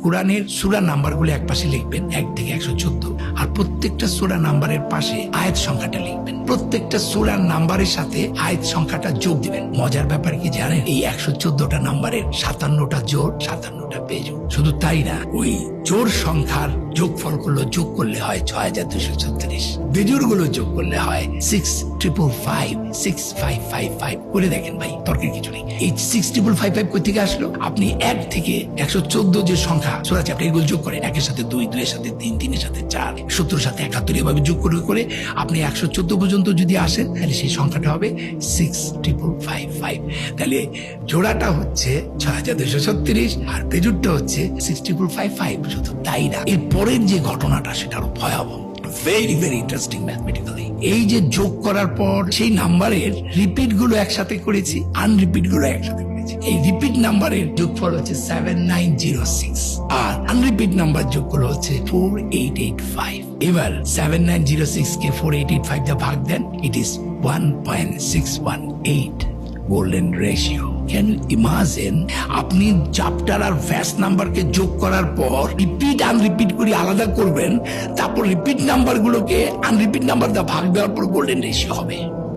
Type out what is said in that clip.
কোরআনের সূরা নাম্বারগুলো এক পাশে লিখবেন 1 থেকে 114, আর প্রত্যেকটা সূরা নাম্বারের পাশে আয়াত সংখ্যাটা লিখবেন। প্রত্যেকটা সূরার নাম্বারের সাথে আয়াত সংখ্যাটা যোগ দিবেন। মজার ব্যাপার কি জানেন, এই 114টা নাম্বারের 57টা জোড়, 57টা বেজোড়। শুধু তাই না, ওই জোড় সংখ্যার যোগফলগুলো যোগ করলে হয় 6236, বেজোড় গুলো যোগ করলে হয় 6555, 6555। করে দেখেন ভাই, তর্কের কিছু নেই। এই 6555 কই থেকে আসলো? আপনি 1 থেকে 114 যে সংখ্যা সূরা আছে, আপনি এগুলো যোগ করেন। 1 এর সাথে 2, 2 এর সাথে 3, 3 এর সাথে 4, 70 এর সাথে 71, এভাবে যোগ করে করে আপনি 114 পর্যন্ত যদি আসেন, তাহলে সেই সংখ্যাটা হবে 6555। তাহলে জোড়াটা হচ্ছে 6236 আর বেজোড়টা হচ্ছে 6555। শুধু তাই না, এর পরের যে ঘটনাটা সেটা আরো ভয়াবহ। Very very interesting mathematically. এই যে যোগ করার পর সেই নাম্বারের রিপিট গুলো একসাথে করেছি, আনরিপিট গুলো একসাথে করেছি। এই রিপিট নাম্বারের যোগফল হচ্ছে 7906 আর আনরিপিট নাম্বার যোগফল হচ্ছে 4885। এবার 7906 কে 4885 দিয়ে ভাগ দেন, it is 1.618 golden ratio. Can imagine, আপনি চ্যাপ্টার আর ভ্যাস নাম্বারকে যোগ করার পর রিপিট আনরিপিট করে আলাদা করবেন, তারপর রিপিট নাম্বার গুলোকে আনরিপিট নাম্বার দিয়ে ভাগ দেওয়ার পর গোল্ডেন রেশিও হবে।